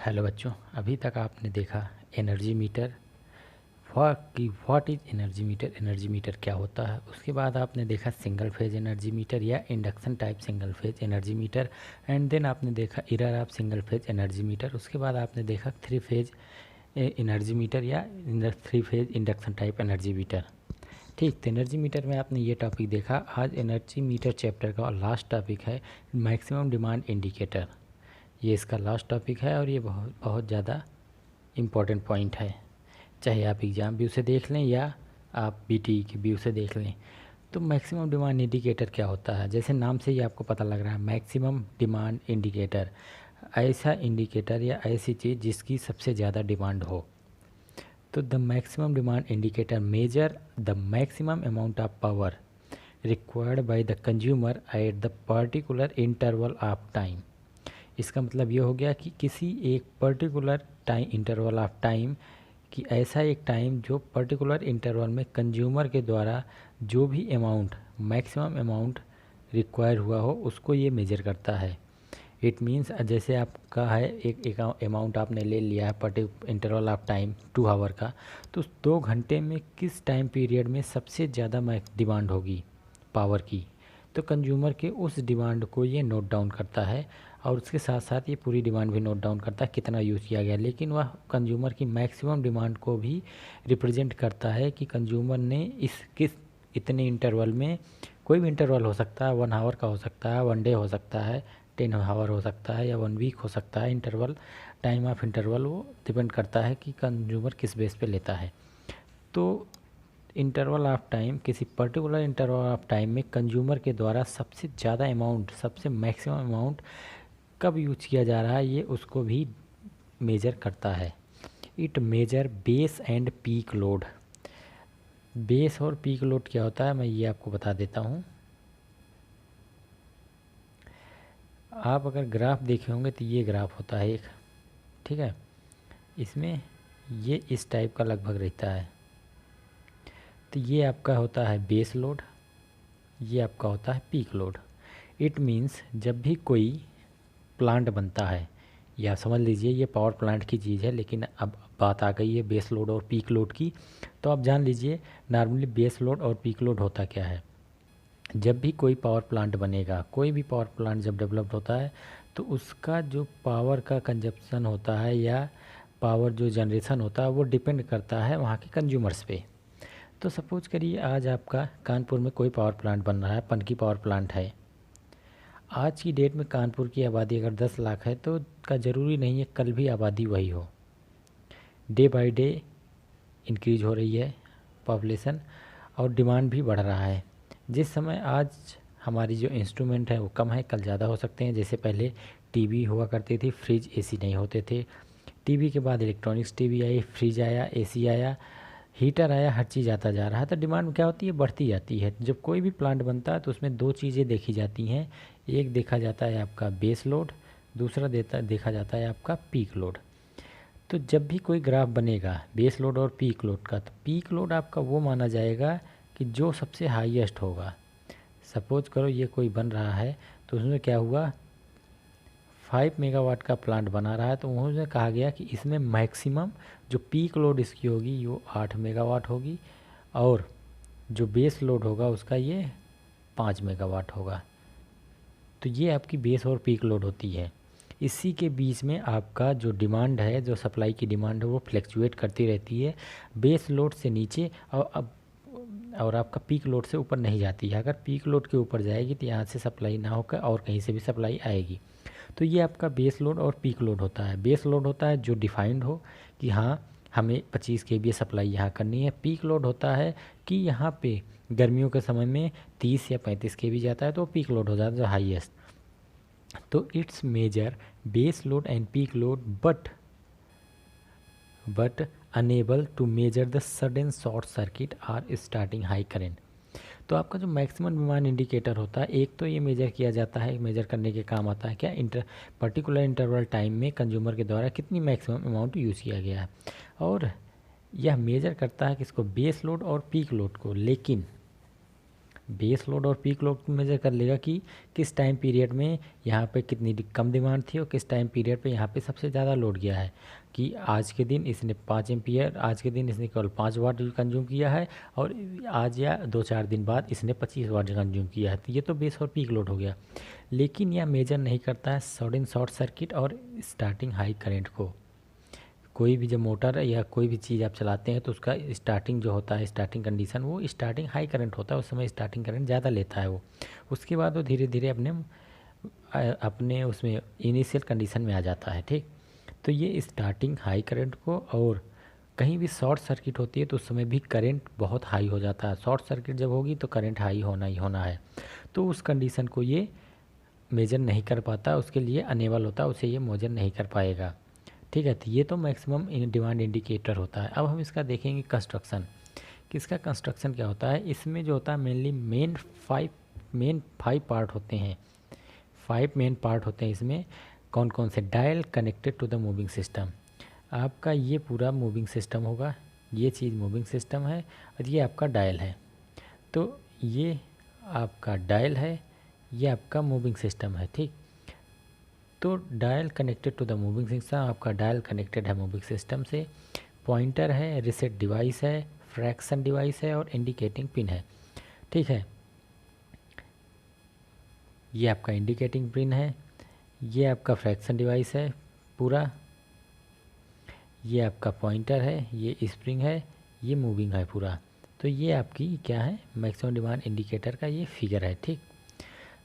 Hello बच्चों, अभी तक आपने देखा energy meter what is energy meter क्या होता है। उसके बाद आपने देखा सिंगल फेज एनर्जी मीटर या induction type single phase energy meter. And then आपने देखा error of single phase energy meter. उसके बाद आपने देखा थ्री फेज एनर्जी मीटर या three phase induction type energy meter. ठीक, तो एनर्जी मीटर में आपने ये टॉपिक देखा। आज एनर्जी मीटर चैप्टर का लास्ट टॉपिक है मैक्सिमम डिमांड इंडिकेटर। ये इसका लास्ट टॉपिक है और ये बहुत बहुत ज़्यादा इम्पॉर्टेंट पॉइंट है, चाहे आप एग्ज़ाम व्यू से देख लें या आप बीटी के व्यू से देख लें। तो मैक्सिमम डिमांड इंडिकेटर क्या होता है, जैसे नाम से ही आपको पता लग रहा है मैक्सिमम डिमांड इंडिकेटर, ऐसा इंडिकेटर या ऐसी चीज़ जिसकी सबसे ज़्यादा डिमांड हो। तो the maximum demand indicator measure the maximum amount of power required by the consumer at the particular interval of time. इसका मतलब ये हो गया कि किसी एक particular time interval of time कि ऐसा एक टाइम जो पर्टिकुलर इंटरवल में कंज्यूमर के द्वारा जो भी अमाउंट मैक्सिमम अमाउंट रिक्वायर हुआ हो उसको ये मेजर करता है। इट मीन्स जैसे आपका है एक अमाउंट आपने ले लिया है particular interval of time 2 hour का, तो उस 2 घंटे में किस टाइम पीरियड में सबसे ज़्यादा डिमांड होगी पावर की, तो कंज्यूमर के उस डिमांड को ये नोट डाउन करता है और उसके साथ साथ ये पूरी डिमांड भी नोट डाउन करता है कितना यूज़ किया गया। लेकिन वह कंज्यूमर की मैक्सिमम डिमांड को भी रिप्रेजेंट करता है कि कंज्यूमर ने इस किस इतने इंटरवल में, कोई भी इंटरवल हो सकता है, 1 आवर का हो सकता है, 1 डे हो सकता है, 10 आवर हो सकता है या 1 वीक हो सकता है। इंटरवल टाइम ऑफ इंटरवल वो डिपेंड करता है कि कंज्यूमर किस बेस पे लेता है। तो इंटरवल ऑफ टाइम, किसी पर्टिकुलर इंटरवल ऑफ टाइम में कंज्यूमर के द्वारा सबसे ज़्यादा अमाउंट, सबसे मैक्सिमम अमाउंट कब यूज किया जा रहा है ये उसको भी मेजर करता है। It measure base and peak load. Base और पीक लोड क्या होता है मैं ये आपको बता देता हूँ। आप अगर ग्राफ देखे होंगे तो ये ग्राफ होता है एक, ठीक है, इसमें ये इस टाइप का लगभग रहता है। तो ये आपका होता है बेस लोड, ये आपका होता है पीक लोड। इट मीन्स जब भी कोई प्लांट बनता है, या समझ लीजिए ये पावर प्लांट की चीज़ है, लेकिन अब बात आ गई है बेस लोड और पीक लोड की, तो आप जान लीजिए नॉर्मली बेस लोड और पीक लोड होता क्या है। जब भी कोई पावर प्लांट बनेगा, कोई भी पावर प्लांट जब डेवलप्ड होता है तो उसका जो पावर का कंजप्शन होता है या पावर जो जनरेशन होता है वो डिपेंड करता है वहाँ के कंज्यूमर्स पे। तो सपोज करिए आज आपका कानपुर में कोई पावर प्लांट बन रहा है, पनकी पावर प्लांट है। आज की डेट में कानपुर की आबादी अगर 10 लाख है तो का ज़रूरी नहीं है कल भी आबादी वही हो। डे बाय डे इंक्रीज हो रही है पॉपुलेशन और डिमांड भी बढ़ रहा है। जिस समय आज हमारी जो इंस्ट्रूमेंट है वो कम है, कल ज़्यादा हो सकते हैं। जैसे पहले टीवी हुआ करती थी, फ्रिज एसी नहीं होते थे। टीवी के बाद इलेक्ट्रॉनिक्स टीवी आई, फ्रिज आया, एसी आया, हीटर आया, हर चीज़ आता जा रहा है। तो डिमांड क्या होती है, बढ़ती जाती है। जब कोई भी प्लांट बनता है तो उसमें 2 चीज़ें देखी जाती हैं। एक देखा जाता है आपका बेस लोड, दूसरा देखा जाता है आपका पीक लोड। तो जब भी कोई ग्राफ बनेगा बेस लोड और पीक लोड का, तो पीक लोड आपका वो माना जाएगा कि जो सबसे हाईएस्ट होगा। सपोज करो ये कोई बन रहा है तो उसमें क्या हुआ, 5 मेगावाट का प्लांट बना रहा है, तो उसमें कहा गया कि इसमें मैक्सिमम जो पीक लोड इसकी होगी वो 8 मेगावाट होगी और जो बेस लोड होगा उसका ये 5 मेगावाट होगा। तो ये आपकी बेस और पीक लोड होती है। इसी के बीच में आपका जो डिमांड है, जो सप्लाई की डिमांड है वो फ्लैक्चुएट करती रहती है, बेस लोड से नीचे और आपका पीक लोड से ऊपर नहीं जाती है। अगर पीक लोड के ऊपर जाएगी तो यहाँ से सप्लाई ना होकर और कहीं से भी सप्लाई आएगी। तो ये आपका बेस लोड और पीक लोड होता है। बेस लोड होता है जो डिफाइंड हो कि हाँ हमें 25 kVA सप्लाई यहाँ करनी है। पीक लोड होता है कि यहाँ पे गर्मियों के समय में 30 या 35 kV जाता है तो पीक लोड हो जाता है जो हाईएस्ट। तो it's measure base load and peak load but unable to measure the sudden short circuit और स्टार्टिंग हाई करेंट। तो आपका जो मैक्सिमम डिमांड इंडिकेटर होता है, एक तो ये मेजर किया जाता है, मेजर करने के काम आता है क्या, पर्टिकुलर इंटरवल टाइम में कंज्यूमर के द्वारा कितनी मैक्सिमम अमाउंट यूज़ किया गया है, और यह मेजर करता है किसको, बेस लोड और पीक लोड को। लेकिन बेस लोड और पीक लोड को मेजर कर लेगा कि किस टाइम पीरियड में यहाँ पे कितनी कम डिमांड थी और किस टाइम पीरियड पे यहाँ पे सबसे ज़्यादा लोड गया है। कि आज के दिन इसने 5 एम्पियर, आज के दिन इसने केवल 5 वाट कंज्यूम किया है और आज या 2-4 दिन बाद इसने 25 वाट कंज्यूम किया है। तो ये तो बेस और पीक लोड हो गया। लेकिन यह मेजर नहीं करता है सडन शॉर्ट सर्किट और स्टार्टिंग हाई करंट को। कोई भी जब मोटर या कोई भी चीज़ आप चलाते हैं तो उसका स्टार्टिंग जो होता है, स्टार्टिंग कंडीशन, वो स्टार्टिंग हाई करंट होता है, उस समय स्टार्टिंग करंट ज़्यादा लेता है वो। उसके बाद वो धीरे धीरे अपने उसमें इनिशियल कंडीशन में आ जाता है। ठीक, तो ये स्टार्टिंग हाई करंट को, और कहीं भी शॉर्ट सर्किट होती है तो उस समय भी करंट बहुत हाई हो जाता है। शॉर्ट सर्किट जब होगी तो करंट हाई होना ही होना है। तो उस कंडीशन को ये मेजर नहीं कर पाता, उसके लिए अनेबल होता है, उसे ये मेजर नहीं कर पाएगा। ठीक है, तो ये तो मैक्सिमम डिमांड इंडिकेटर होता है। अब हम इसका देखेंगे कंस्ट्रक्शन कि इसका कंस्ट्रक्शन क्या होता है। इसमें जो होता है मेनली मेन फाइव पार्ट होते हैं। 5 मेन पार्ट होते हैं इसमें। कौन कौन से? Dial connected to the moving system. आपका ये पूरा मूविंग सिस्टम होगा, ये चीज़ मूविंग सिस्टम है और ये आपका डायल है। तो ये आपका डायल है, ये आपका मूविंग सिस्टम है। ठीक, तो dial connected to the moving system, आपका डायल कनेक्टेड है मूविंग सिस्टम से। पॉइंटर है, रिसेट डिवाइस है, फ्रैक्शन डिवाइस है और इंडिकेटिंग पिन है। ठीक है, ये आपका इंडिकेटिंग पिन है, ये आपका फ्रैक्शन डिवाइस है पूरा, ये आपका पॉइंटर है, ये स्प्रिंग है, ये मूविंग है पूरा। तो ये आपकी क्या है? मैक्सिमम डिमांड इंडिकेटर का ये फिगर है। ठीक,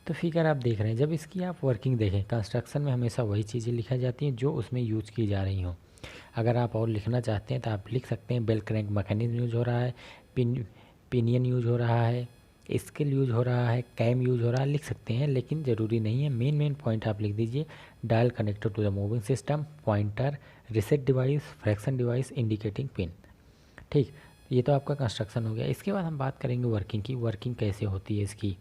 तो फिगर आप देख रहे हैं। जब इसकी आप वर्किंग देखें, कंस्ट्रक्शन में हमेशा वही चीज़ें लिखी जाती हैं जो उसमें यूज की जा रही हों। अगर आप और लिखना चाहते हैं तो आप लिख सकते हैं बेल क्रैंक मैकेनिज्म यूज हो रहा है, पिनियन यूज हो रहा है, स्किल यूज हो रहा है, कैम यूज हो रहा है, लिख सकते हैं, लेकिन ज़रूरी नहीं है। मेन पॉइंट आप लिख दीजिए। Dial connected to the moving system, pointer, reset device, fraction device, indicating pin. ठीक, ये तो आपका कंस्ट्रक्शन हो गया। इसके बाद हम बात करेंगे वर्किंग की। वर्किंग कैसे होती है इसकी।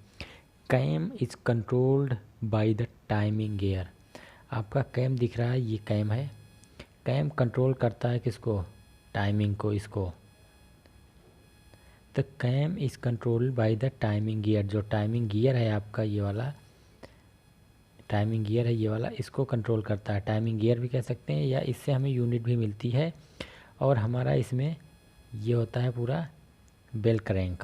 Cam is controlled by the timing gear. आपका कैम दिख रहा है, ये कैम है। कैम कंट्रोल करता है किसको? टाइमिंग को, इसको। तो cam is controlled by the timing gear. जो टाइमिंग गियर है आपका, ये वाला टाइमिंग गियर है, ये वाला इसको कंट्रोल करता है। टाइमिंग गियर भी कह सकते हैं, या इससे हमें यूनिट भी मिलती है। और हमारा इसमें ये होता है पूरा bell crank.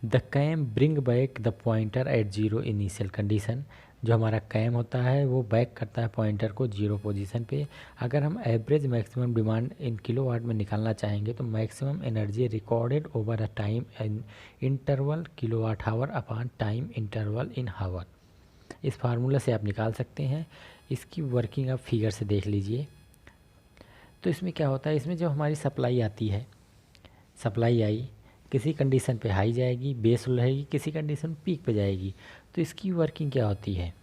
The cam bring back the pointer at zero initial condition. जो हमारा कैम होता है वो बैक करता है पॉइंटर को जीरो पोजीशन पे। अगर हम average maximum demand in kilowatt में निकालना चाहेंगे तो maximum energy recorded over a time interval kilowatt hour upon time interval in hour. इस फार्मूला से आप निकाल सकते हैं। इसकी वर्किंग आप फिगर से देख लीजिए। तो इसमें क्या होता है, इसमें जो हमारी सप्लाई आती है, सप्लाई आई, किसी कंडीशन पे हाई जाएगी, बेस रहेगी, किसी कंडीशन पीक पे जाएगी। तो इसकी वर्किंग क्या होती है?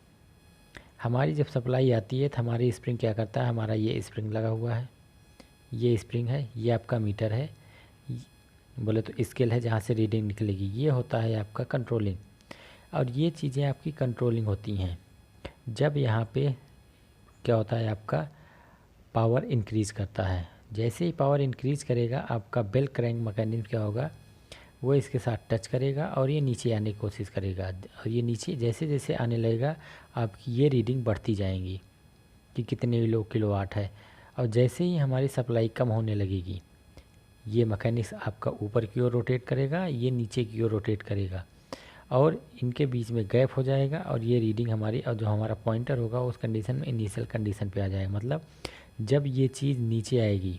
हमारी जब सप्लाई आती है तो हमारी स्प्रिंग क्या करता है, हमारा ये स्प्रिंग लगा हुआ है, ये स्प्रिंग है, ये आपका मीटर है, बोले तो स्केल है जहाँ से रीडिंग निकलेगी, ये होता है आपका कंट्रोलिंग। और ये चीज़ें आपकी कंट्रोलिंग होती हैं। जब यहाँ पे क्या होता है, आपका पावर इंक्रीज़ करता है। जैसे ही पावर इंक्रीज़ करेगा आपका बेल क्रैंक मैकेनिज्म क्या होगा, वो इसके साथ टच करेगा और ये नीचे आने की कोशिश करेगा। और ये नीचे जैसे जैसे आने लगेगा आपकी ये रीडिंग बढ़ती जाएंगी कि कितने किलोवाट है। और जैसे ही हमारी सप्लाई कम होने लगेगी, ये मैकेनिज्म आपका ऊपर की ओर रोटेट करेगा, ये नीचे की ओर रोटेट करेगा और इनके बीच में गैप हो जाएगा और ये रीडिंग हमारी, और जो हमारा पॉइंटर होगा उस कंडीशन में इनिशियल कंडीशन पे आ जाएगा। मतलब जब ये चीज़ नीचे आएगी,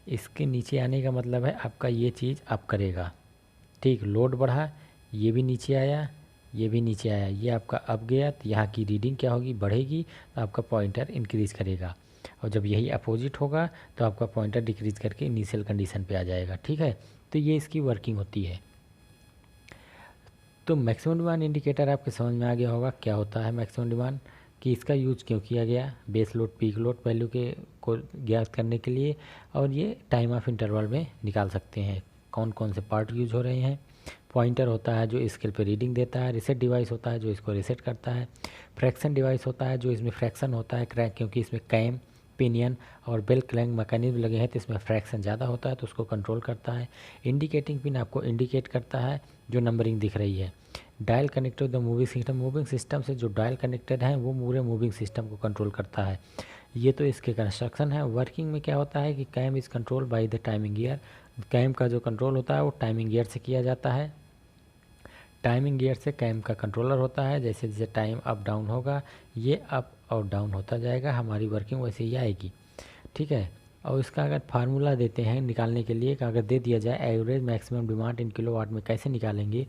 इसके नीचे आने का मतलब है आपका ये चीज़ अप करेगा। ठीक, लोड बढ़ा, ये भी नीचे आया, ये भी नीचे आया, ये आपका अप गया, तो यहाँ की रीडिंग क्या होगी, बढ़ेगी, तो आपका पॉइंटर इंक्रीज़ करेगा। और जब यही अपोजिट होगा तो आपका पॉइंटर डिक्रीज़ करके इनिशियल कंडीशन पे आ जाएगा। ठीक है, तो ये इसकी वर्किंग होती है। तो मैक्सिमम डिमांड इंडिकेटर आपके समझ में आ गया होगा क्या होता है मैक्सिमम डिमांड, कि इसका यूज क्यों किया गया, base load peak load value के को ज्ञात करने के लिए। और ये टाइम ऑफ इंटरवल में निकाल सकते हैं कौन कौन से पार्ट यूज हो रहे हैं। पॉइंटर होता है जो स्केल पे रीडिंग देता है, रिसेट डिवाइस होता है जो इसको रिसेट करता है, फ्रैक्शन डिवाइस होता है जो इसमें फ्रैक्शन होता है क्रैक, क्योंकि इसमें कैम पिनियन और बेल क्लैंक मैकेनिज्म लगे हैं तो इसमें फ्रैक्शन ज़्यादा होता है तो उसको कंट्रोल करता है। इंडिकेटिंग पिन आपको इंडिकेट करता है जो नंबरिंग दिख रही है। Dial connected the moving system से जो डायल कनेक्टेड है वो पूरे मूविंग सिस्टम को कंट्रोल करता है। ये तो इसके कंस्ट्रक्शन है। वर्किंग में क्या होता है कि cam is control by the timing gear. Cam का जो कंट्रोल होता है वो टाइमिंग गियर से किया जाता है। टाइमिंग गियर से कैम का कंट्रोलर होता है। जैसे जैसे टाइम अप डाउन होगा ये अप और डाउन होता जाएगा, हमारी वर्किंग वैसे ही आएगी। ठीक है। और इसका अगर फार्मूला देते हैं निकालने के लिए, अगर दे दिया जाए average maximum demand in kilowatt में कैसे निकालेंगे,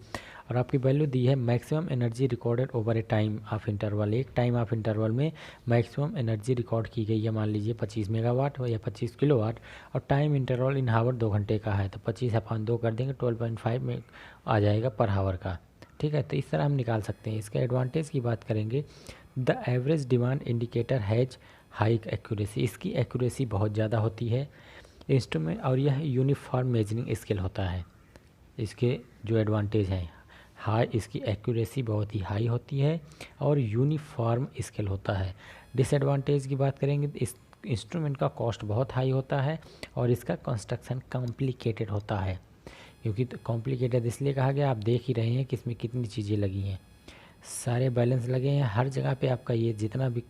और आपकी वैल्यू दी है maximum energy recorded over A time of interval. एक टाइम ऑफ इंटरवल में मैक्सिमम एनर्जी रिकॉर्ड की गई है, मान लीजिए 25 मेगावाट या 25 किलोवाट, और टाइम इंटरवल इन हावर 2 घंटे का है तो 25/2 कर देंगे 12.5 में आ जाएगा पर हावर का। ठीक है, तो इस तरह हम निकाल सकते हैं। इसका एडवांटेज की बात करेंगे, the average demand indicator has high accuracy. इसकी एक्यूरेसी बहुत ज़्यादा होती है इंस्ट्रूमेंट, और यह यूनिफॉर्म मेजरिंग स्केल होता है। इसके जो एडवांटेज हैं, हाई इसकी एक्यूरेसी बहुत ही हाई होती है और यूनिफॉर्म स्केल होता है। डिसएडवांटेज की बात करेंगे तो इस इंस्ट्रूमेंट का कॉस्ट बहुत हाई होता है और इसका कंस्ट्रक्शन कॉम्प्लिकेटेड होता है। क्योंकि कॉम्प्लिकेटेड इसलिए कहा गया, आप देख ही रहे हैं कि इसमें कितनी चीज़ें लगी हैं, सारे बैलेंस लगे हैं हर जगह पे। आपका ये जितना भी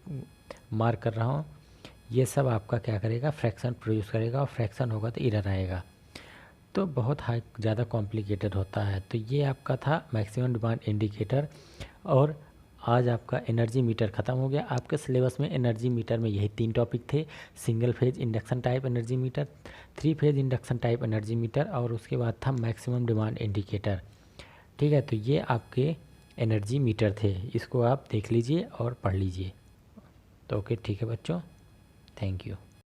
मार्क कर रहा हूँ ये सब आपका क्या करेगा, फ्रैक्शन प्रोड्यूस करेगा, और फ्रैक्शन होगा तो एरर आएगा, तो बहुत हाई ज़्यादा कॉम्प्लिकेटेड होता है। तो ये आपका था मैक्सिमम डिमांड इंडिकेटर। और आज आपका एनर्जी मीटर ख़त्म हो गया। आपके सिलेबस में एनर्जी मीटर में यही 3 टॉपिक थे, single phase induction type energy metre, 3 phase induction type energy metre, और उसके बाद था मैक्सिमम डिमांड इंडिकेटर। ठीक है, तो ये आपके एनर्जी मीटर थे, इसको आप देख लीजिए और पढ़ लीजिए। तो ओके, ठीक है बच्चों, थैंक यू।